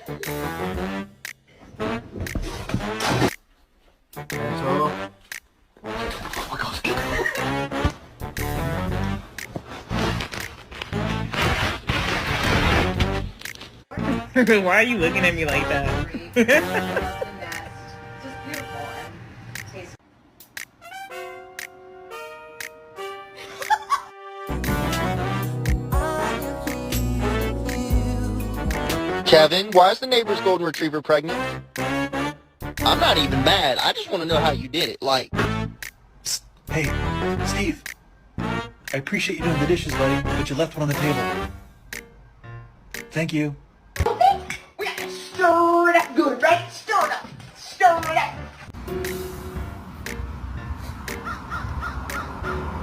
So. Why are you looking at me like that? Kevin, why is the neighbor's golden retriever pregnant? I'm not even mad. I just want to know how you did it. Like, Hey, Steve. I appreciate you doing the dishes, buddy, but you left one on the table. Thank you. We got to stir that good, right?